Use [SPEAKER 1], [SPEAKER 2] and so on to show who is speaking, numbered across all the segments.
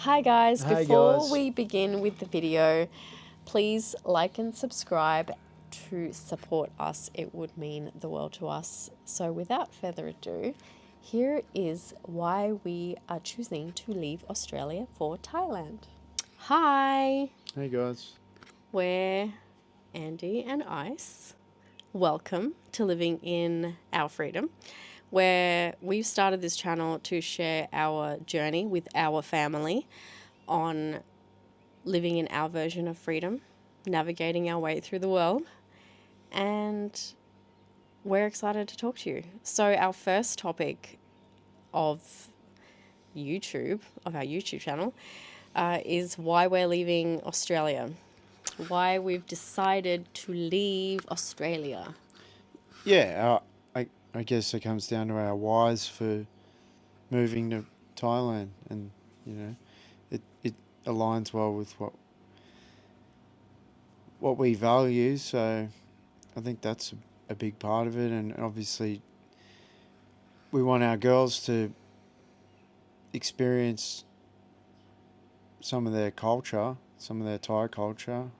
[SPEAKER 1] Hi guys,
[SPEAKER 2] Hi
[SPEAKER 1] before
[SPEAKER 2] guys.
[SPEAKER 1] we begin with the video, please like and subscribe to support us. It would mean the world to us. So without further ado, here is why we are choosing to leave Australia for Thailand. Hi,
[SPEAKER 2] Hey guys.
[SPEAKER 1] we're Andy and Ice. Welcome to Living in Our Freedom, where we've started this channel to share our journey with our family on living in our version of freedom, navigating our way through the world, and we're excited to talk to you. So our first topic of our YouTube channel, is why we're leaving Australia, why we've decided to leave Australia.
[SPEAKER 2] Yeah, I guess it comes down to our whys for moving to Thailand, and it aligns well with what we value. So I think that's a big part of it, and obviously we want our girls to experience some of their culture, some of their Thai culture,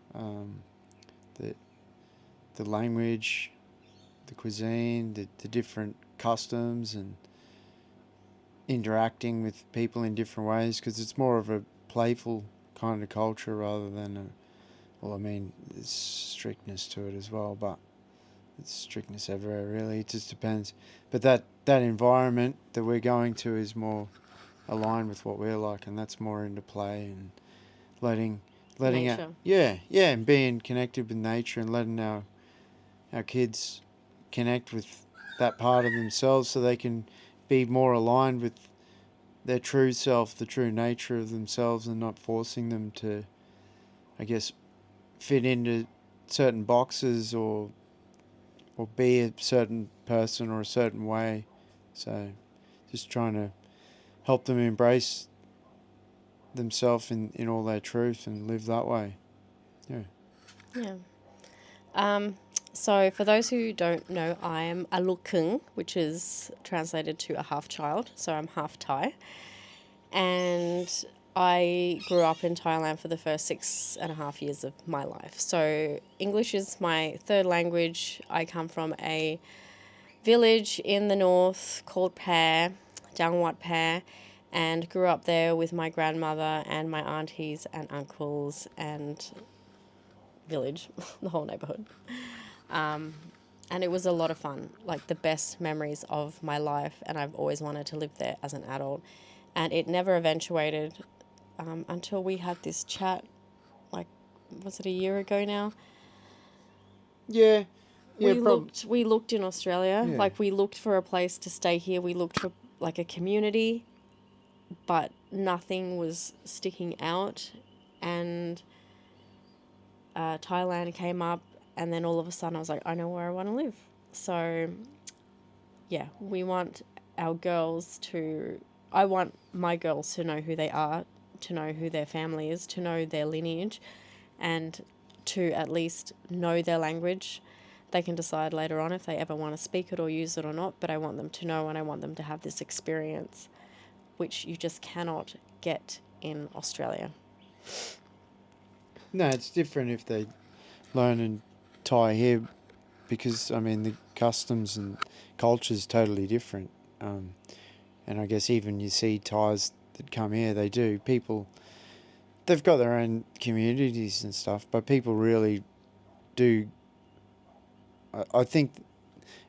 [SPEAKER 2] the the language, the cuisine, the different customs, and interacting with people in different ways, because it's more of a playful kind of culture rather than there's strictness to it as well, but it's strictness everywhere really. It just depends. But that environment that we're going to is more aligned with what we're like, and that's more into play and letting
[SPEAKER 1] Nature.
[SPEAKER 2] and being connected with nature, and letting our kids connect with that part of themselves so they can be more aligned with their true self, the true nature of themselves, and not forcing them to, I guess, fit into certain boxes or be a certain person or a certain way. So just trying to help them embrace themselves in all their truth and live that way. Yeah.
[SPEAKER 1] Yeah. So for those who don't know, I am a lukung, which is translated to a half child. So I'm half Thai. And I grew up in Thailand for the first 6.5 years of my life. So English is my third language. I come from a village in the north called Pair, Dangwat Pair, and grew up there with my grandmother and my aunties and uncles and village, the whole neighborhood. And it was a lot of fun, like the best memories of my life, and I've always wanted to live there as an adult. And it never eventuated until we had this chat, like, was it a year ago now?
[SPEAKER 2] Yeah. Yeah.
[SPEAKER 1] We looked in Australia,
[SPEAKER 2] Yeah.
[SPEAKER 1] like we looked for a place to stay here. We looked for like a community, but nothing was sticking out. And Thailand came up, and then all of a sudden I was like, I know where I want to live. So yeah, we want our girls to, I want my girls to know who they are, to know who their family is, to know their lineage, and to at least know their language. They can decide later on if they ever want to speak it or use it or not, but I want them to know, and I want them to have this experience, which you just cannot get in Australia.
[SPEAKER 2] No, it's different if they learn in Thai here, because the customs and culture is totally different. And I guess even you see Thais that come here, they do. People, they've got their own communities and stuff, but people really do. I think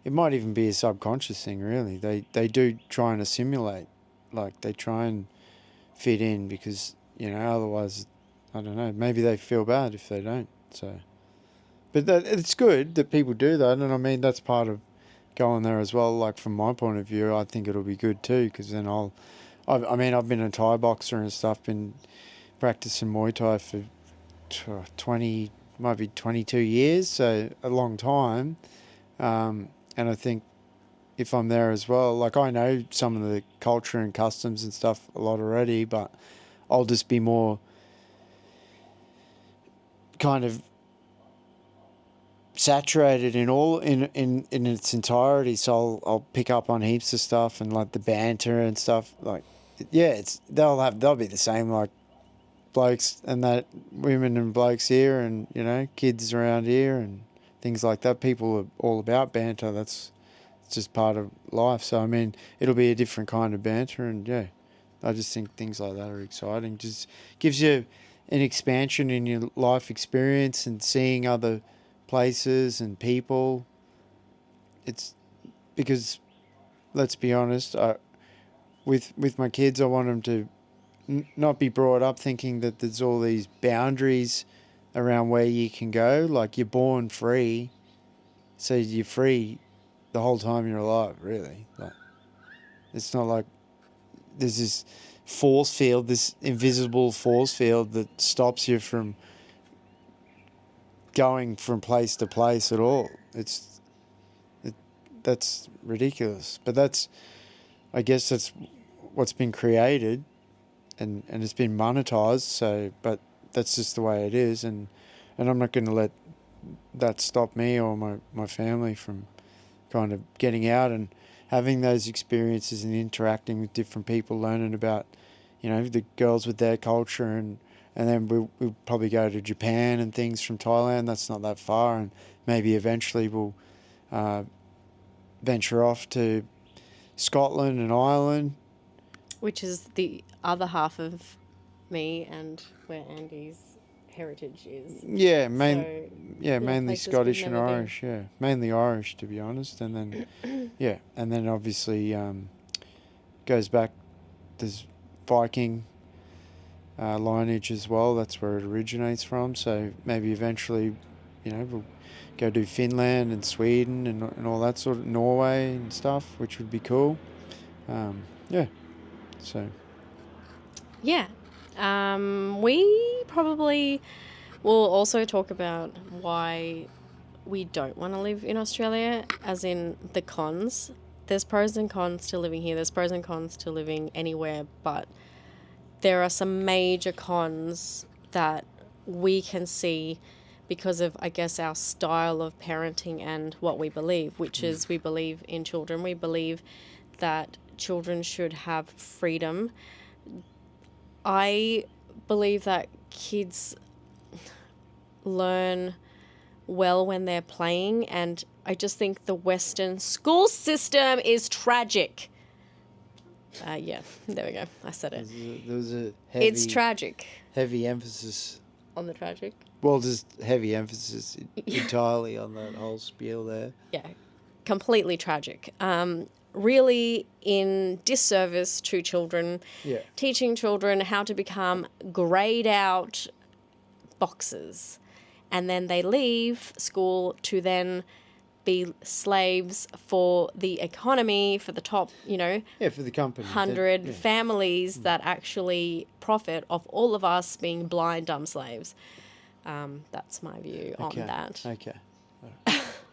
[SPEAKER 2] it might even be a subconscious thing, really. They do try and assimilate, like they try and fit in, because, otherwise, I don't know, maybe they feel bad if they don't. So, but it's good that people do that, and that's part of going there as well. Like from my point of view, I think it'll be good too, because then I've been a Thai boxer and stuff, been practicing Muay Thai for 20, might be 22 years, so a long time. And I think if I'm there as well, like I know some of the culture and customs and stuff a lot already, but I'll just be more kind of saturated in its entirety, so I'll pick up on heaps of stuff, and like the banter and stuff, like they'll be the same, like blokes and that women and blokes here, and kids around here and things like that. People are all about banter. It's just part of life. So I mean, it'll be a different kind of banter, and yeah, I just think things like that are exciting. Just gives you an expansion in your life experience and seeing other places and people. It's because, let's be honest, with my kids, I want them to not be brought up thinking that there's all these boundaries around where you can go. Like, you're born free, so you're free the whole time you're alive, really. Like, it's not like there's this force field, this invisible force field that stops you from going from place to place at all. That's ridiculous. But I guess that's what's been created, and it's been monetized. So, but that's just the way it is, and I'm not going to let that stop me or my family from kind of getting out and having those experiences and interacting with different people, learning about, the girls with their culture, and then we'll probably go to Japan and things from Thailand. That's not that far, and maybe eventually we'll venture off to Scotland and Ireland.
[SPEAKER 1] Which is the other half of me and where Andy's heritage is.
[SPEAKER 2] Yeah, mainly Scottish and
[SPEAKER 1] never been.
[SPEAKER 2] Irish. Yeah, mainly Irish, to be honest, and then and then obviously goes back. There's Viking lineage as well. That's where it originates from. So maybe eventually, we'll go do Finland and Sweden and all that sort of Norway and stuff, which would be cool. So.
[SPEAKER 1] Yeah. We probably will also talk about why we don't want to live in Australia, as in the cons. There's pros and cons to living here. There's pros and cons to living anywhere, but there are some major cons that we can see because of, I guess, our style of parenting and what we believe, which is we believe in children. We believe that children should have freedom. I believe that kids learn well when they're playing, and I just think the Western school system is tragic. Yeah, there we go. I said it.
[SPEAKER 2] There was a heavy,
[SPEAKER 1] it's tragic.
[SPEAKER 2] Heavy emphasis.
[SPEAKER 1] On the tragic?
[SPEAKER 2] Well, just heavy emphasis entirely on that whole spiel there.
[SPEAKER 1] Yeah, completely tragic. Really in disservice to children.
[SPEAKER 2] Yeah.
[SPEAKER 1] Teaching children how to become grayed out boxes. And then they leave school to then be slaves for the economy, for the top,
[SPEAKER 2] for the company.
[SPEAKER 1] 100 families that actually profit off all of us being blind, dumb slaves. That's my view on that.
[SPEAKER 2] Okay.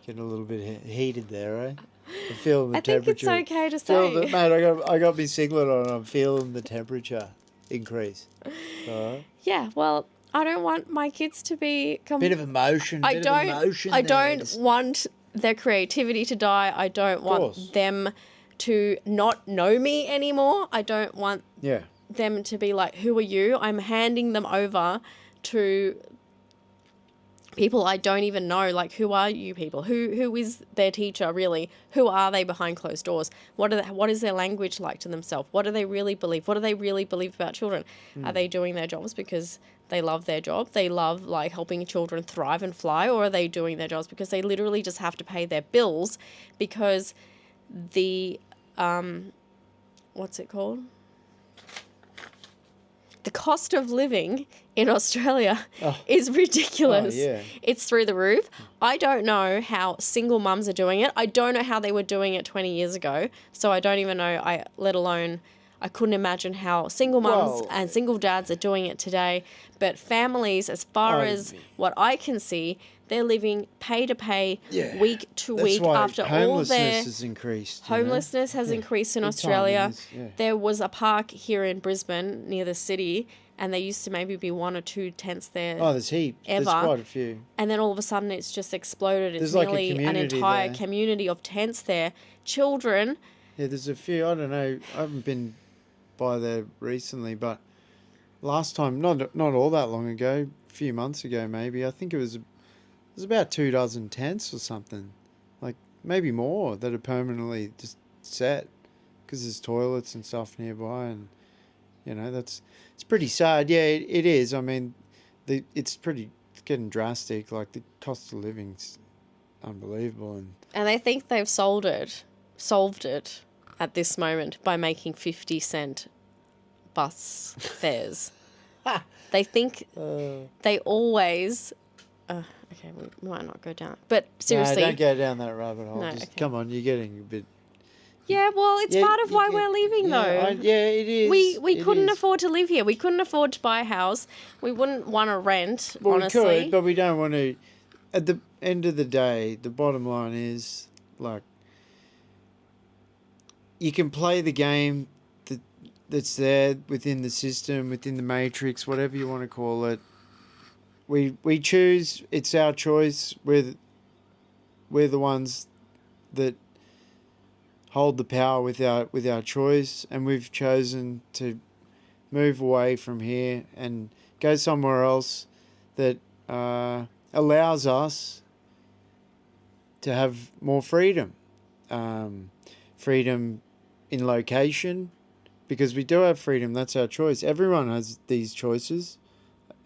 [SPEAKER 2] Getting a little bit heated there, eh? I'm feeling the
[SPEAKER 1] I think
[SPEAKER 2] temperature.
[SPEAKER 1] it's okay to say.
[SPEAKER 2] Mate, I got my singlet on. I'm feeling the temperature increase. All right.
[SPEAKER 1] Yeah, well, I don't want my kids to be...
[SPEAKER 2] bit of emotion.
[SPEAKER 1] I don't want their creativity to die. I don't want them to not know me anymore. I don't want them to be like, who are you? I'm handing them over to people I don't even know. Like, who are you people? Who is their teacher, really? Who are they behind closed doors? What is their language like to themselves? What do they really believe? What do they really believe about children? Are they doing their jobs because they love their job? They love, like, helping children thrive and fly? Or are they doing their jobs because they literally just have to pay their bills because the, what's it called? The cost of living in Australia is ridiculous. It's through the roof. I don't know how single mums are doing it. I don't know how they were doing it 20 years ago. So I don't even know, I couldn't imagine how single mums and single dads are doing it today. But families, as far as what I can see, they're living pay to pay, week to week after all their...
[SPEAKER 2] Homelessness has increased.
[SPEAKER 1] Homelessness has increased in Australia. There was a park here in Brisbane near the city, and there used to maybe be 1 or 2 tents there.
[SPEAKER 2] Oh, there's heaps. There's quite a few.
[SPEAKER 1] And then all of a sudden it's just exploded. It's nearly an entire community of tents there. Children. Yeah,
[SPEAKER 2] there's a few. I don't know. I haven't been by there recently, but last time, not all that long ago, a few months ago maybe. I think it was about 2 dozen tents or something, like maybe more that are permanently just set because there's toilets and stuff nearby, and it's pretty sad. Yeah, it is. I mean, it's getting drastic. Like the cost of living's unbelievable,
[SPEAKER 1] And they think they've solved it at this moment by making 50-cent bus fares. They think they always... okay, we might not go down. But seriously...
[SPEAKER 2] No, don't go down that rabbit hole.
[SPEAKER 1] No,
[SPEAKER 2] Just
[SPEAKER 1] okay.
[SPEAKER 2] come on, you're getting a bit...
[SPEAKER 1] Yeah, well, it's part of why we're leaving, though.
[SPEAKER 2] Yeah, it is.
[SPEAKER 1] We couldn't afford to live here. We couldn't afford to buy a house. We wouldn't want to rent,
[SPEAKER 2] Well,
[SPEAKER 1] honestly.
[SPEAKER 2] we could, but we don't want to... At the end of the day, the bottom line is, like, you can play the game that's there within the system, within the matrix, whatever you want to call it. We choose. It's our choice. We're the ones that hold the power with our choice, and we've chosen to move away from here and go somewhere else that allows us to have more freedom. Freedom in location, because we do have freedom. That's our choice. Everyone has these choices,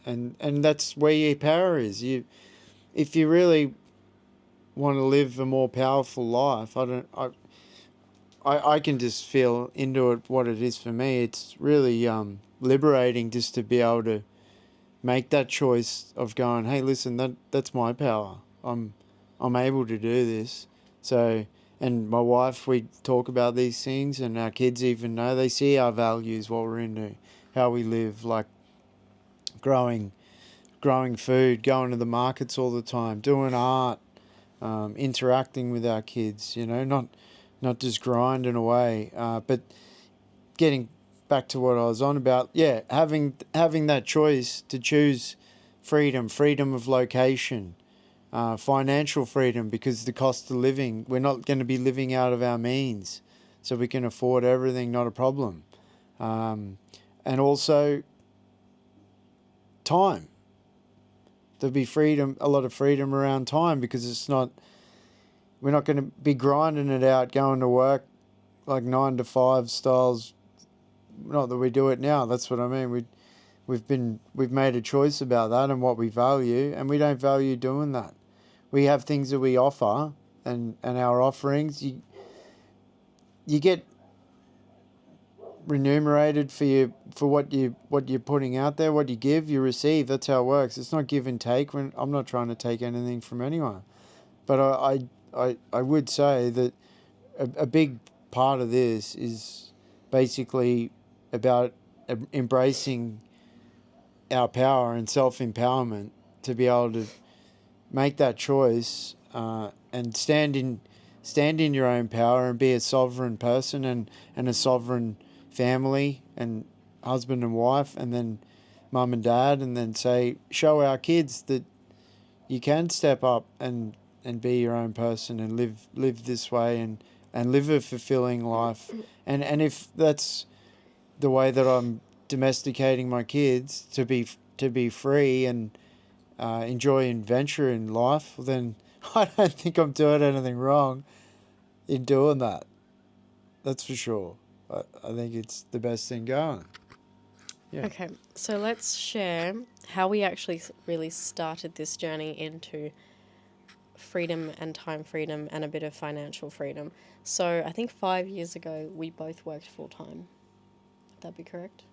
[SPEAKER 2] and that's where your power is. If you really want to live a more powerful life, I can just feel into it what it is for me. It's really liberating just to be able to make that choice of going, hey, listen, that's my power. I'm able to do this. So, and my wife, we talk about these things, and our kids even know. They see our values, what we're into, how we live, like growing food, going to the markets all the time, doing art, interacting with our kids, not just grinding away, but getting back to what I was on about, having that choice to choose freedom of location, financial freedom, because the cost of living, we're not going to be living out of our means, so we can afford everything, not a problem. And also time. There'll be a lot of freedom around time, because we're not going to be grinding it out, going to work like 9 to 5 styles. Not that we do it now. That's what I mean. We've made a choice about that and what we value, and we don't value doing that. We have things that we offer, and our offerings. You get remunerated for what you're putting out there. What you give, you receive. That's how it works. It's not give and take. I'm not trying to take anything from anyone, but I would say that a big part of this is basically about embracing our power and self-empowerment to be able to make that choice, and stand in your own power and be a sovereign person and a sovereign family and husband and wife, and then mum and dad, and then show our kids that you can step up and be your own person and live this way and live a fulfilling life. And if that's the way that I'm domesticating my kids to be free and enjoy adventure in life, then I don't think I'm doing anything wrong in doing that. That's for sure. I think it's the best thing going. Yeah.
[SPEAKER 1] Okay, so let's share how we actually really started this journey into freedom and time freedom and a bit of financial freedom. So I think 5 years ago, we both worked full-time. Would that be correct?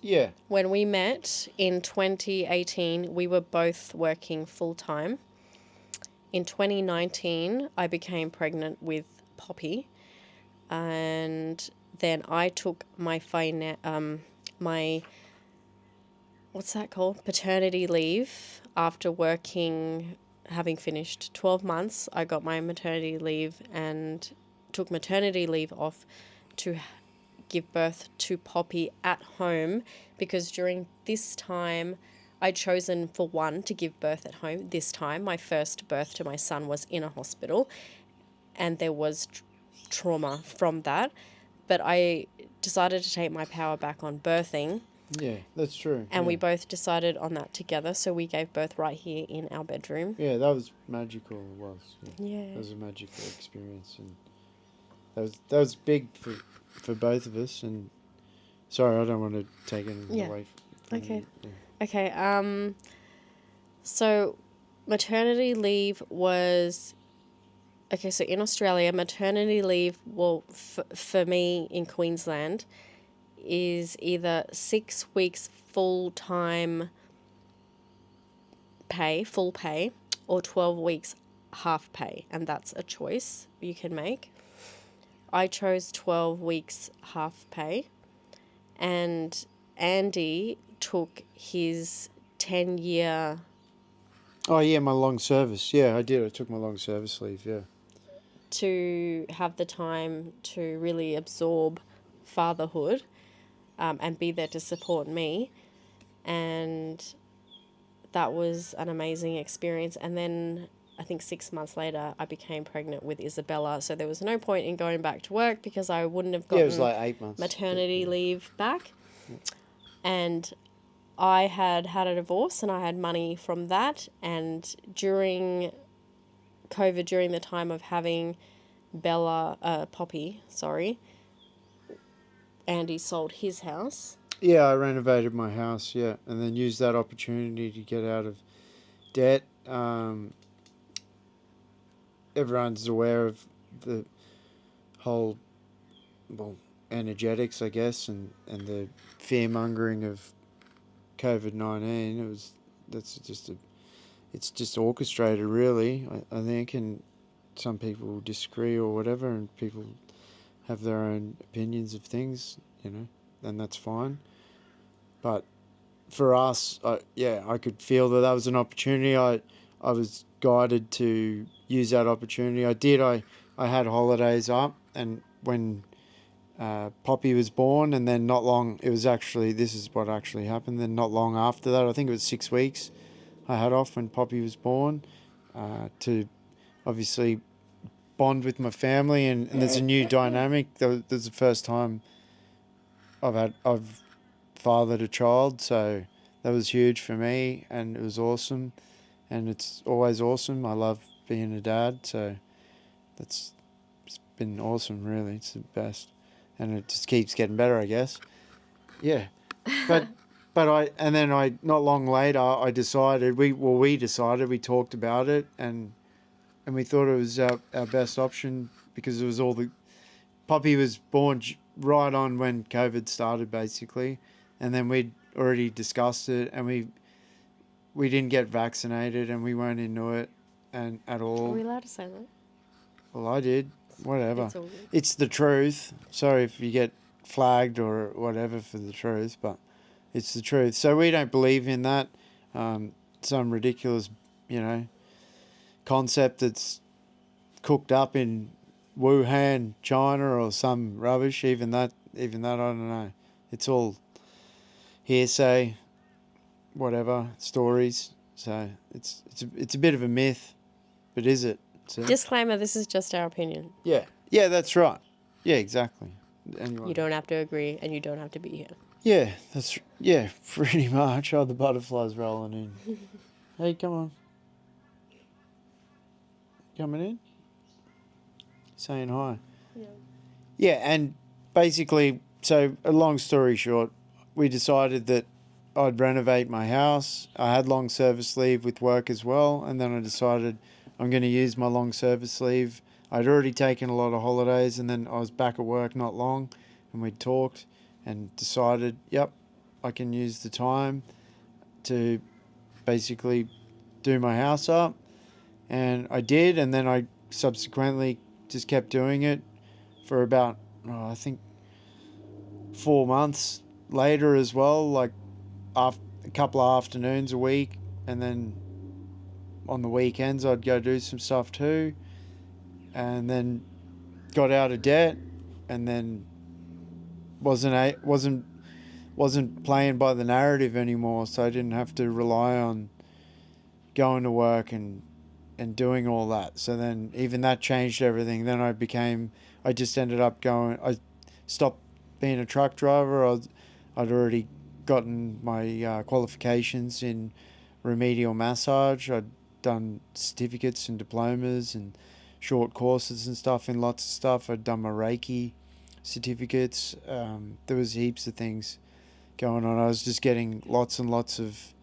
[SPEAKER 2] Yeah.
[SPEAKER 1] When we met in 2018, we were both working full-time. In 2019, I became pregnant with Poppy, and then I took my what's that called? Paternity leave. After having finished 12 months, I got my maternity leave and took maternity leave off to give birth to Poppy at home, because during this time I'd chosen for one to give birth at home. This time my first birth to my son was in a hospital, and there was trauma from that, but I decided to take my power back on birthing,
[SPEAKER 2] Yeah, that's true.
[SPEAKER 1] And we
[SPEAKER 2] yeah.
[SPEAKER 1] both decided on that together. So we gave birth right here in our bedroom.
[SPEAKER 2] Yeah, that was magical. It was.
[SPEAKER 1] Yeah.
[SPEAKER 2] That was a magical experience, and that was big for both of us. And sorry, I don't want to take anything away from
[SPEAKER 1] Okay.
[SPEAKER 2] you.
[SPEAKER 1] Okay. So maternity leave was... Okay, so in Australia, maternity leave, well, for me in Queensland, is either 6 weeks full-time pay, full pay, or 12 weeks half pay. And that's a choice you can make. I chose 12 weeks half pay. And Andy took his 10-year...
[SPEAKER 2] Oh yeah, my long service. Yeah, I did. I took my long service leave. Yeah.
[SPEAKER 1] to have the time to really absorb fatherhood, and be there to support me. And that was an amazing experience. And then I think 6 months later, I became pregnant with Isabella. So there was no point in going back to work because I wouldn't have
[SPEAKER 2] Yeah, it was
[SPEAKER 1] gotten
[SPEAKER 2] like 8 months.
[SPEAKER 1] maternity leave back. And I had a divorce and I had money from that. And during COVID, during the time of having Poppy, Andy sold his house.
[SPEAKER 2] Yeah, I renovated my house. Yeah, and then used that opportunity to get out of debt. Everyone's aware of the whole, well, energetics, I guess, and the fear mongering of COVID-19. It's just orchestrated, really. I think, and some people disagree or whatever, and people have their own opinions of things, and that's fine. But for us, I could feel that was an opportunity. I was guided to use that opportunity. I did. I had holidays up, and when Poppy was born, and then not long, this is what actually happened. Then not long after that, I think it was 6 weeks, I had off when Poppy was born, to obviously bond with my family, and there's a new dynamic. There's the first time I've fathered a child, so that was huge for me, and it was awesome, and it's always awesome. I love being a dad, so it's been awesome, really. It's the best, and it just keeps getting better, I guess. Yeah, but not long later, I decided we talked about it, and we thought it was our best option because it was Poppy was born right on when COVID started, basically, and then we'd already discussed it, and we didn't get vaccinated, and we weren't into it, and at all.
[SPEAKER 1] Are we allowed to say that?
[SPEAKER 2] Well, I did. Whatever.
[SPEAKER 1] It's all good.
[SPEAKER 2] It's the truth. Sorry if you get flagged or whatever for the truth, but it's the truth. So we don't believe in that. Some ridiculous, concept that's cooked up in Wuhan, China, or some rubbish. Even that, I don't know. It's all hearsay, whatever, stories. So it's a bit of a myth, but is it?
[SPEAKER 1] Disclaimer, this is just our opinion.
[SPEAKER 2] Yeah, that's right. Yeah, exactly. Anyway.
[SPEAKER 1] You don't have to agree, and you don't have to be here.
[SPEAKER 2] Yeah, pretty much. Oh, the butterfly's rolling in. Hey, come on. Coming in? Saying hi.
[SPEAKER 1] Yeah.
[SPEAKER 2] Yeah, and basically, so a long story short, we decided that I'd renovate my house. I had long service leave with work as well, and then I decided I'm going to use my long service leave. I'd already taken a lot of holidays, and then I was back at work not long, and we talked and decided, yep, I can use the time to basically do my house up. And I did, and then I subsequently just kept doing it for about, I think, 4 months later as well, like a couple of afternoons a week, and then on the weekends I'd go do some stuff too, and then got out of debt, and then wasn't playing by the narrative anymore, so I didn't have to rely on going to work and doing all that. So then even that changed everything. Then I stopped being a truck driver. I'd already gotten my qualifications in remedial massage. I'd done certificates and diplomas and short courses and stuff in lots of stuff. I'd done my Reiki certificates. There was heaps of things going on. I was just getting lots and lots of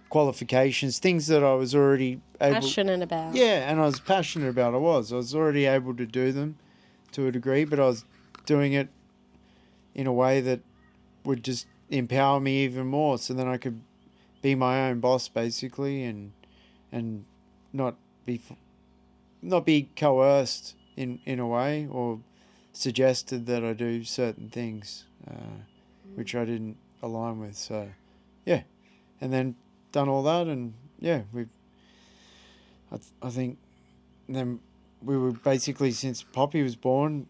[SPEAKER 2] qualifications, things that I was already
[SPEAKER 1] passionate about.
[SPEAKER 2] Yeah, and I was passionate about. I was already able to do them to a degree, but I was doing it in a way that would just empower me even more, so then I could be my own boss basically, and not be coerced in a way or suggested that I do certain things which I didn't align with. So yeah, and then done all that, and yeah, I think then we were basically, since Poppy was born,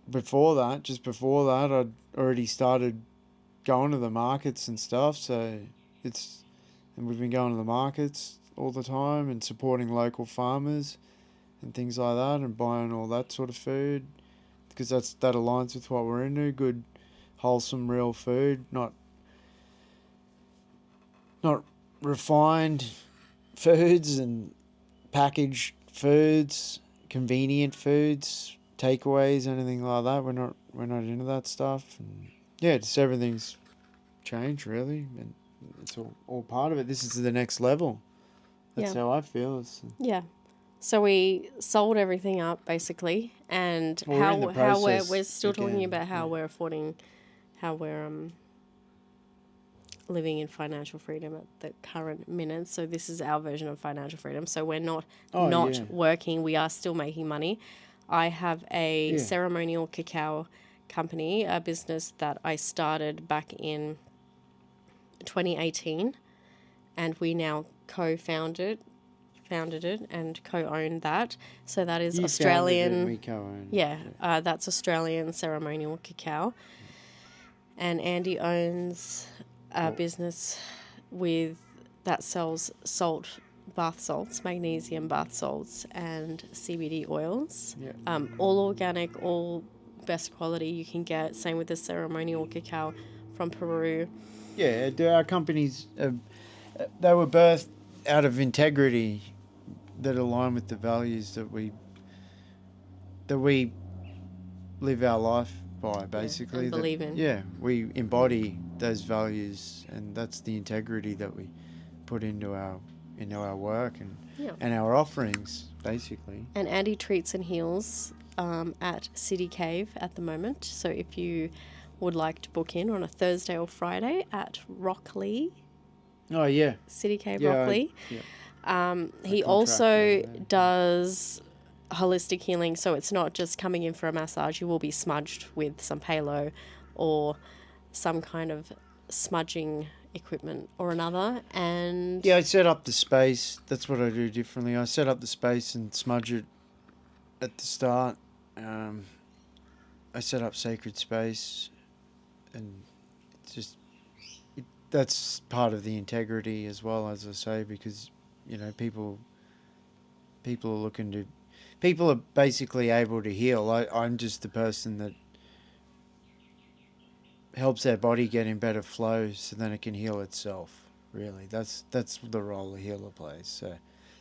[SPEAKER 2] just before that I'd already started going to the markets and stuff. So and we've been going to the markets all the time and supporting local farmers and things like that, and buying all that sort of food, because that aligns with what we're into. Good, wholesome, real food, not refined foods and packaged foods, convenient foods, takeaways, anything like that. We're not into that stuff. And yeah, just everything's changed really, and it's all part of it. This is the next level. That's how I feel.
[SPEAKER 1] Yeah. So we sold everything up basically, and how we're still talking about how we're affording, how we're living in financial freedom at the current minute. So this is our version of financial freedom. So we're not working. We are still making money. I have a ceremonial cacao company, a business that I started back in 2018, and we now founded it and co-own that. So that is Australian.
[SPEAKER 2] We co-own.
[SPEAKER 1] That's Australian ceremonial cacao, and Andy owns a business that sells bath salts, magnesium bath salts, and CBD oils. All organic, all best quality you can get. Same with the ceremonial cacao from Peru.
[SPEAKER 2] Yeah, our companies, they were birthed out of integrity that align with the values that we live our life by, basically.
[SPEAKER 1] And believe in.
[SPEAKER 2] Yeah, we embody those values, and that's the integrity that we put into our work and our offerings, basically.
[SPEAKER 1] And Andy treats and heals at City Cave at the moment. So if you would like to book in on a Thursday or Friday at Rockley.
[SPEAKER 2] Oh, yeah.
[SPEAKER 1] City Cave Rockley. He
[SPEAKER 2] also
[SPEAKER 1] does holistic healing, so it's not just coming in for a massage. You will be smudged with some Palo or some kind of smudging equipment or another. And
[SPEAKER 2] I set up the space. That's what I do differently. I set up the space and smudge it at the start. I set up sacred space, and that's part of the integrity as well, as I say, because people are basically able to heal. I'm just the person that helps their body get in better flow, so then it can heal itself. Really, that's the role a healer plays. So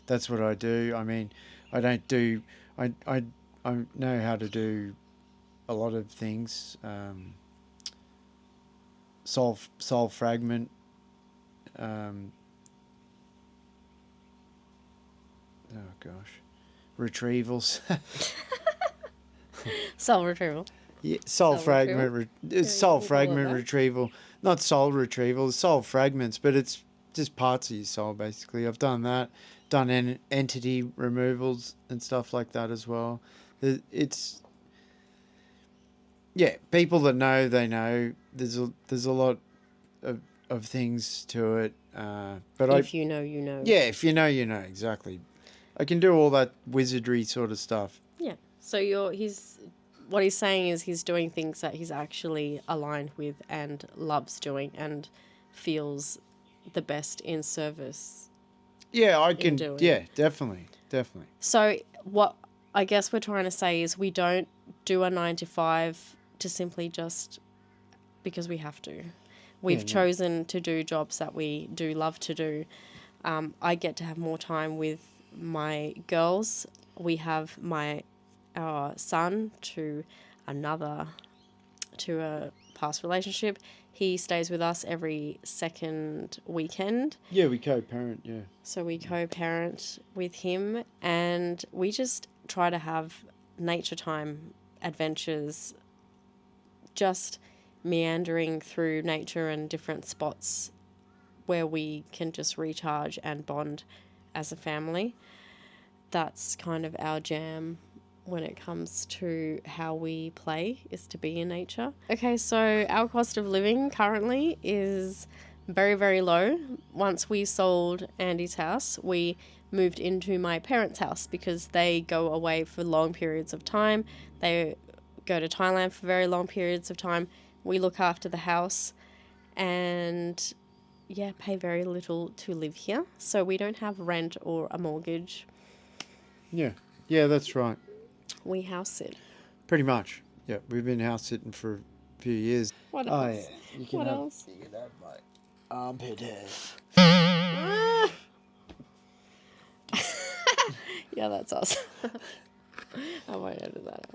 [SPEAKER 2] that's what I do. I mean, I know how to do a lot of things. Soul fragment. Oh gosh, retrievals.
[SPEAKER 1] soul retrieval.
[SPEAKER 2] Yeah, soul fragment. Soul fragment retrieval, not soul retrieval. Soul fragments, but it's just parts of your soul basically. I've done that. Done entity removals and stuff like that as well. It's people that know, they know. There's a lot of things to it. But
[SPEAKER 1] if you know, you know.
[SPEAKER 2] Yeah, if you know, you know, exactly. I can do all that wizardry sort of stuff.
[SPEAKER 1] Yeah. So what he's saying is he's doing things that he's actually aligned with and loves doing and feels the best in service.
[SPEAKER 2] Yeah, I can. Yeah, definitely.
[SPEAKER 1] So what I guess we're trying to say is we don't do a 9 to 5 to simply just because we have to. We've
[SPEAKER 2] no.
[SPEAKER 1] chosen to do jobs that we do love to do. I get to have more time with my girls. We have our son to a past relationship. He stays with us every second weekend.
[SPEAKER 2] Yeah, we co-parent, yeah.
[SPEAKER 1] So we co-parent with him, and we just try to have nature time adventures, just meandering through nature and different spots where we can just recharge and bond as a family. That's kind of our jam when it comes to how we play, is to be in nature. Okay, so our cost of living currently is very, very low. Once we sold Andy's house, we moved into my parents' house because they go away for long periods of time. They go to Thailand for very long periods of time. We look after the house and pay very little to live here. So we don't have rent or a mortgage.
[SPEAKER 2] Yeah, that's right.
[SPEAKER 1] We house sit.
[SPEAKER 2] Pretty much. Yeah, we've been house sitting for a few years.
[SPEAKER 1] What
[SPEAKER 2] Oh,
[SPEAKER 1] else?
[SPEAKER 2] yeah. You can
[SPEAKER 1] What
[SPEAKER 2] have,
[SPEAKER 1] else?
[SPEAKER 2] You can have my armpit hair.
[SPEAKER 1] Yeah, that's us. I won't edit that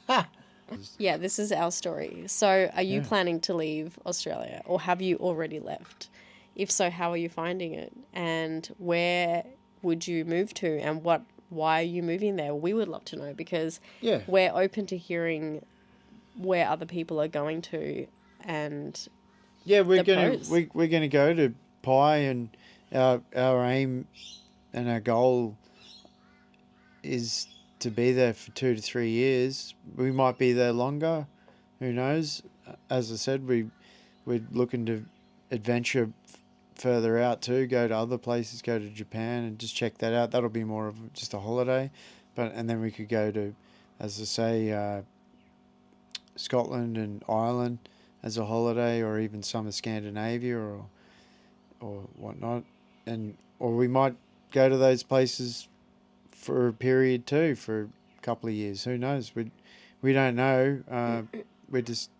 [SPEAKER 1] out. Yeah, this is our story. So are you planning to leave Australia, or have you already left? If so, how are you finding it? And where would you move to, and why are you moving there? We would love to know, because we're open to hearing where other people are going to, and
[SPEAKER 2] we're gonna go to Pi, and our aim and our goal is to be there for 2 to 3 years. We might be there longer. Who knows? As I said, we're looking to adventure further out too. Go to other places. Go to Japan and just check that out. That'll be more of just a holiday, and then we could go to, as I say, Scotland and Ireland as a holiday, or even some of Scandinavia or whatnot, or we might go to those places for a period too, for a couple of years. Who knows? We don't know. We're just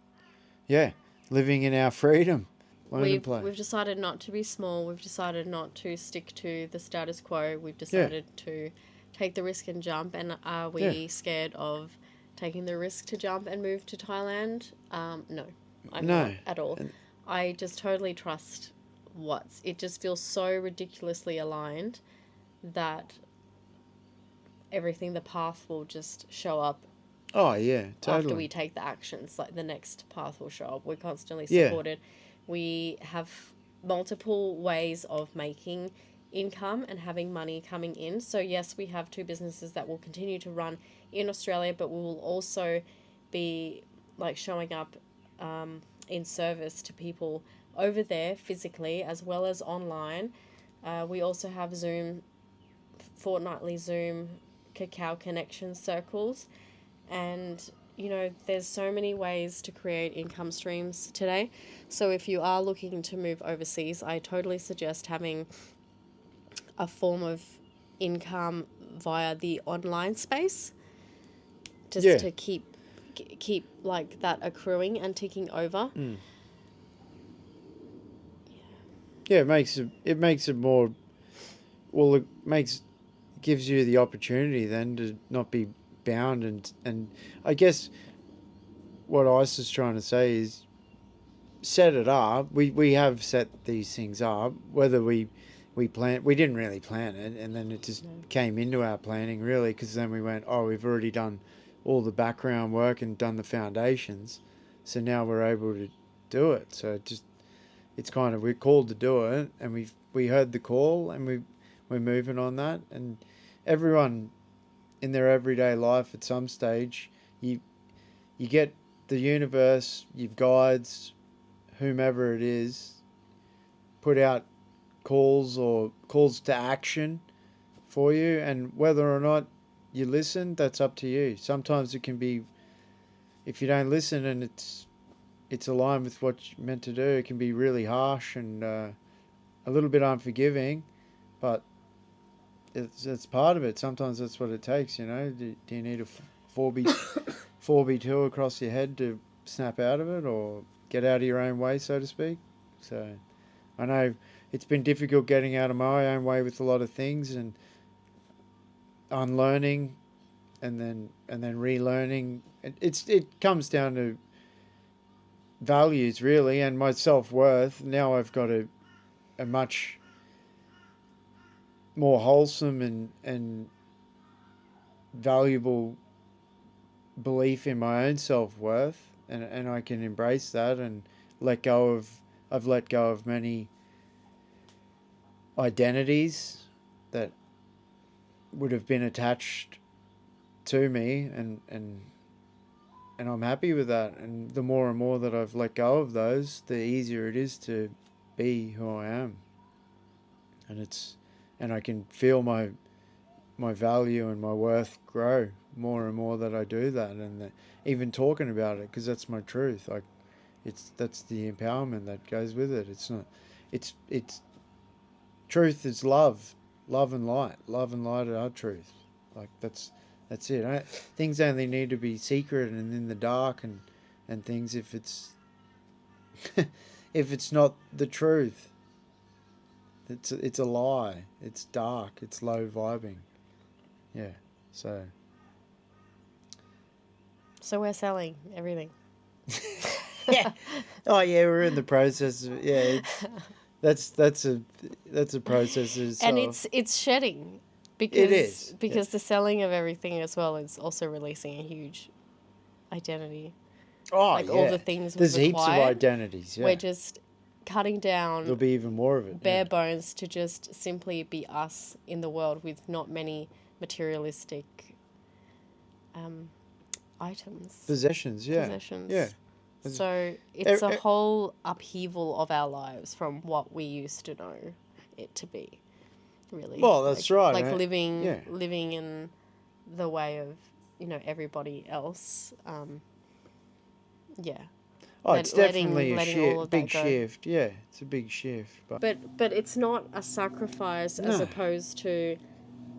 [SPEAKER 2] living in our freedom.
[SPEAKER 1] We've decided not to be small. We've decided not to stick to the status quo. We've decided to take the risk and jump. And are we scared of taking the risk to jump and move to Thailand? No, I'm not at all. I just totally trust it just feels so ridiculously aligned that the path will just show up.
[SPEAKER 2] Oh, yeah, totally.
[SPEAKER 1] After we take the actions, like the next path will show up. We're constantly supported. We have multiple ways of making income and having money coming in. So yes, we have 2 businesses that will continue to run in Australia, but we will also be like showing up in service to people over there physically as well as online. We also have fortnightly Zoom cacao connection circles, and there's so many ways to create income streams today. So if you are looking to move overseas, I totally suggest having a form of income via the online space, just to keep like that accruing and ticking over.
[SPEAKER 2] It makes it more, well, gives you the opportunity then to not be bound, and I guess what Ice is trying to say is set it up. We have set these things up, whether we didn't really plan it, and then it just came into our planning, really, because then we went, we've already done all the background work and done the foundations, so now we're able to do it. So it's kind of, we're called to do it, and we heard the call, and we're moving on that. And everyone in their everyday life at some stage, you get the universe, your guides, whomever it is, put out calls to action for you, and whether or not you listen, that's up to you. Sometimes it can be, if you don't listen and it's aligned with what you're meant to do, it can be really harsh and a little bit unforgiving, but it's part of it. Sometimes that's what it takes, Do you need a 4B2 across your head to snap out of it, or get out of your own way, so to speak. So I know it's been difficult getting out of my own way with a lot of things and unlearning and then relearning. It comes down to values really and my self-worth. Now I've got a much more wholesome and valuable belief in my own self-worth, and I can embrace that and I've let go of many identities that would have been attached to me, and I'm happy with that. And the more and more that I've let go of those, the easier it is to be who I am. And I can feel my value and my worth grow more and more that I do that, and even talking about it, because that's my truth. Like, that's the empowerment that goes with it. It's not, it's truth is love, love and light are truth. Like that's it. Things only need to be secret and in the dark and things if it's if it's not the truth. It's a lie. It's dark. It's low vibing. Yeah. So
[SPEAKER 1] we're selling everything.
[SPEAKER 2] yeah. Oh yeah, we're in the process of that's a process of
[SPEAKER 1] And
[SPEAKER 2] itself.
[SPEAKER 1] it's shedding because
[SPEAKER 2] It is.
[SPEAKER 1] because the selling of everything as well is also releasing a huge identity.
[SPEAKER 2] Oh
[SPEAKER 1] Like
[SPEAKER 2] yeah.
[SPEAKER 1] all the things
[SPEAKER 2] There's
[SPEAKER 1] we've
[SPEAKER 2] heaps of
[SPEAKER 1] acquired,
[SPEAKER 2] identities. Yeah.
[SPEAKER 1] we're just cutting down
[SPEAKER 2] There'll be even more of it.
[SPEAKER 1] bare bones to just simply be us in the world with not many materialistic items.
[SPEAKER 2] Possessions. Yeah.
[SPEAKER 1] Possessions.
[SPEAKER 2] Yeah.
[SPEAKER 1] So it's a whole upheaval of our lives from what we used to know it to be, really.
[SPEAKER 2] Well, that's right.
[SPEAKER 1] Like living in the way of, everybody else. Yeah.
[SPEAKER 2] Oh, it's definitely
[SPEAKER 1] letting
[SPEAKER 2] a big shift. Yeah, it's a big shift.
[SPEAKER 1] But it's not a sacrifice as
[SPEAKER 2] No.
[SPEAKER 1] opposed to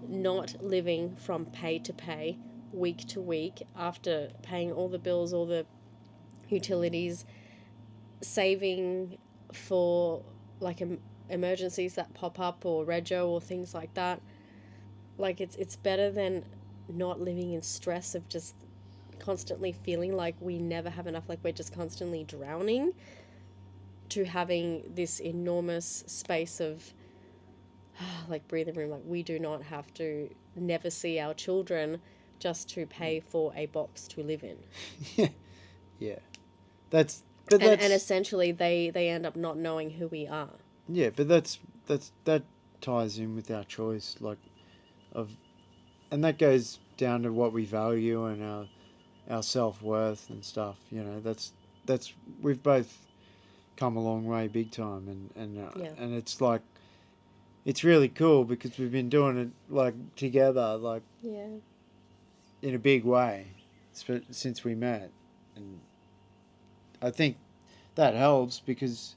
[SPEAKER 1] not living from pay to pay, week to week, after paying all the bills, all the utilities, saving for like emergencies that pop up or rego or things like that. Like it's better than not living in stress of just constantly feeling like we never have enough, like we're just constantly drowning, to having this enormous space of like breathing room. Like we do not have to never see our children just to pay for a box to live in.
[SPEAKER 2] Yeah.
[SPEAKER 1] And essentially they end up not knowing who we are.
[SPEAKER 2] Yeah, but that ties in with our choice, and that goes down to what we value and our self-worth and stuff. That's we've both come a long way, big time, and it's like it's really cool because we've been doing it like together, like in a big way since we met, and I think that helps because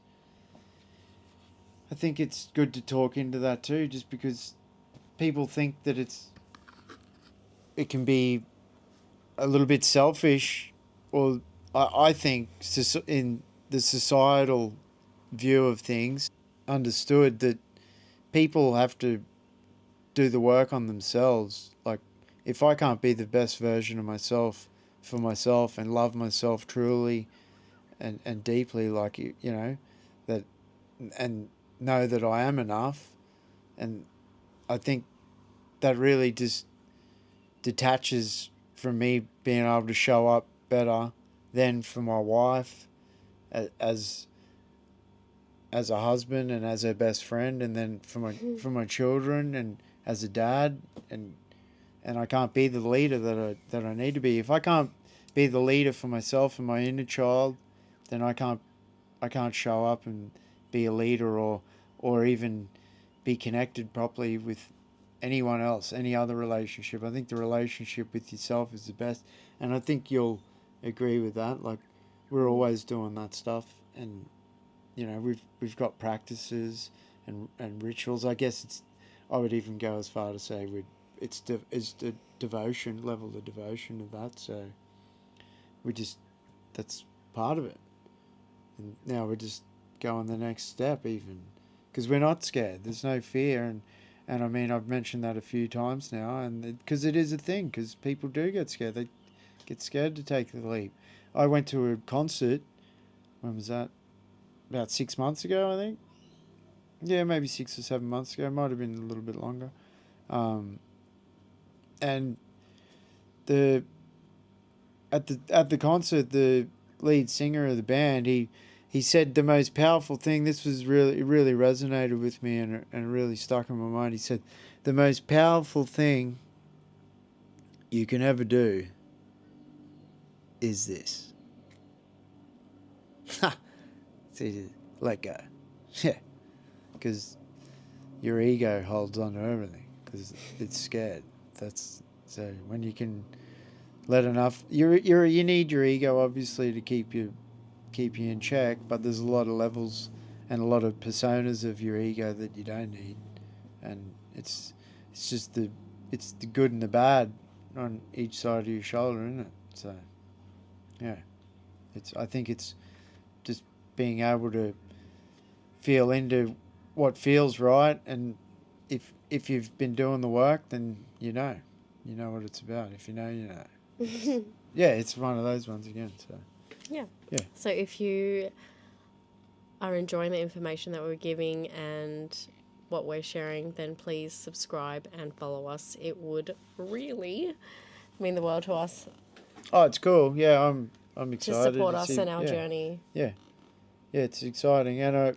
[SPEAKER 2] I think it's good to talk into that too, just because people think that it can be a little bit selfish, or I think in the societal view of things, understood that people have to do the work on themselves. Like, if I can't be the best version of myself for myself and love myself truly and deeply, like, that, and know that I am enough, and I think that really just detaches from me being able to show up better than for my wife as a husband and as her best friend, and then for my children and as a dad, and I can't be the leader that I need to be. If I can't be the leader for myself and my inner child, then I can't show up and be a leader or even be connected properly with anyone else, any other relationship. I think the relationship with yourself is the best, and I think you'll agree with that. Like, we're always doing that stuff, and we've got practices and rituals. I guess I would even go as far to say it's the devotion level of devotion of that. So that's part of it, And now we're just going the next step even. Because we're not scared. There's no fear. And I mean, I've mentioned that a few times now. And because it is a thing. Because people do get scared. They get scared to take the leap. I went to a concert. When was that? About 6 months ago, I think. Yeah, maybe 6 or 7 months ago. It might have been a little bit longer. And at the concert, the lead singer of the band, he said the most powerful thing. This was really resonated with me and really stuck in my mind. He said, the most powerful thing you can ever do is this. Ha! See, let go. Yeah, because your ego holds on to everything because it's scared. That's so when you can let enough. You need your ego obviously to keep you in check, but there's a lot of levels and a lot of personas of your ego that you don't need, and it's just the good and the bad on each side of your shoulder, isn't it? So yeah, I think it's just being able to feel into what feels right, and if you've been doing the work, then you know what it's about. If you know, you know. Yeah, it's one of those ones again. So
[SPEAKER 1] yeah.
[SPEAKER 2] Yeah.
[SPEAKER 1] So if you are enjoying the information that we're giving and what we're sharing, then please subscribe and follow us. It would really mean the world to us.
[SPEAKER 2] Oh, it's cool. Yeah, I'm excited
[SPEAKER 1] To support
[SPEAKER 2] to
[SPEAKER 1] us
[SPEAKER 2] see,
[SPEAKER 1] in our journey.
[SPEAKER 2] Yeah, it's exciting, and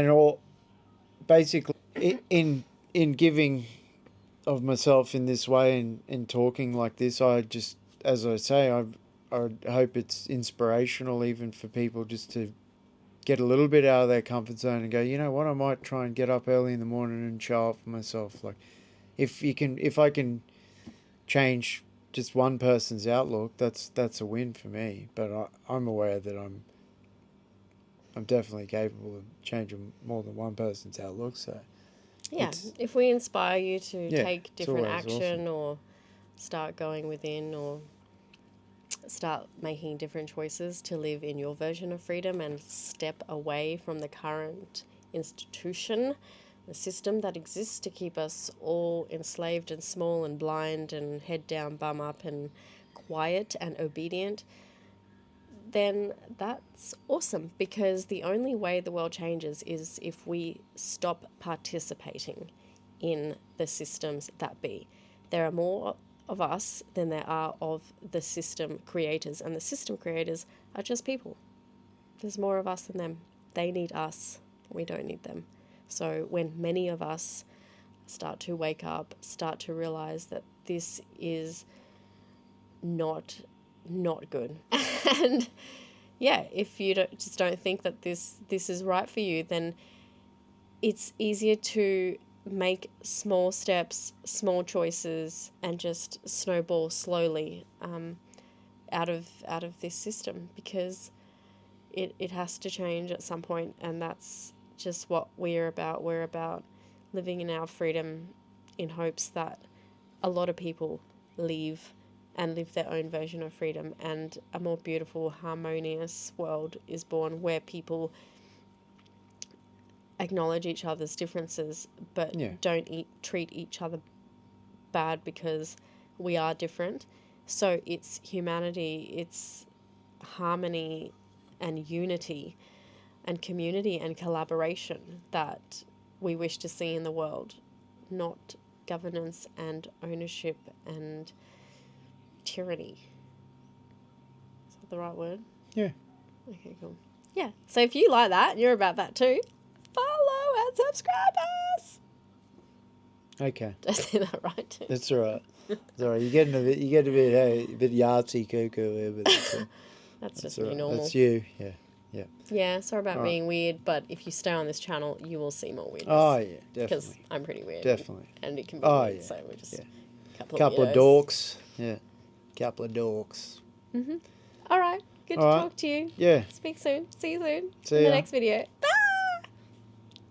[SPEAKER 2] all basically in giving of myself in this way and in talking like this, I just, as I say, I hope it's inspirational even for people just to get a little bit out of their comfort zone and go, you know what, I might try and get up early in the morning and show up for myself. Like, if I can change just one person's outlook, that's a win for me. But I'm aware that I'm definitely capable of changing more than one person's outlook. So
[SPEAKER 1] yeah, if we inspire you to take different action
[SPEAKER 2] awesome.
[SPEAKER 1] or start going within or start making different choices to live in your version of freedom and step away from the current institution, the system that exists to keep us all enslaved and small and blind and head down, bum up and quiet and obedient, then that's awesome, because the only way the world changes is if we stop participating in the systems that be. There are more of us than there are of the system creators, and the system creators are just people. There's more of us than them. They need us. We don't need them. So when many of us start to wake up, start to realize that this is not good, and yeah, if you don't think that this is right for you, then it's easier to make small steps, small choices, and just snowball slowly out of this system, because it has to change at some point, and that's just what we're about. We're about living in our freedom in hopes that a lot of people leave and live their own version of freedom, and a more beautiful, harmonious world is born where people acknowledge each other's differences, but don't treat each other bad because we are different. So it's humanity, it's harmony and unity and community and collaboration that we wish to see in the world, not governance and ownership and tyranny. Is that the right word?
[SPEAKER 2] Yeah.
[SPEAKER 1] Okay, cool. Yeah. So if you like that and you're about that too, follow and subscribe us.
[SPEAKER 2] Okay.
[SPEAKER 1] Did I say that right?
[SPEAKER 2] That's all right. It's all right. You get a bit yahtzee cuckoo here, but
[SPEAKER 1] that's just me normal.
[SPEAKER 2] That's you. Yeah. Yeah.
[SPEAKER 1] Yeah, sorry about being weird, but if you stay on this channel, you will see more weirdness.
[SPEAKER 2] Oh, yeah, definitely.
[SPEAKER 1] Because I'm pretty weird.
[SPEAKER 2] Definitely.
[SPEAKER 1] And it can be weird,
[SPEAKER 2] yeah.
[SPEAKER 1] so we're just
[SPEAKER 2] couple of dorks. Yeah. Couple of dorks.
[SPEAKER 1] Mm-hmm. All right. Good to talk to you.
[SPEAKER 2] Yeah.
[SPEAKER 1] Speak soon. See you soon.
[SPEAKER 2] See
[SPEAKER 1] in
[SPEAKER 2] ya.
[SPEAKER 1] the next video.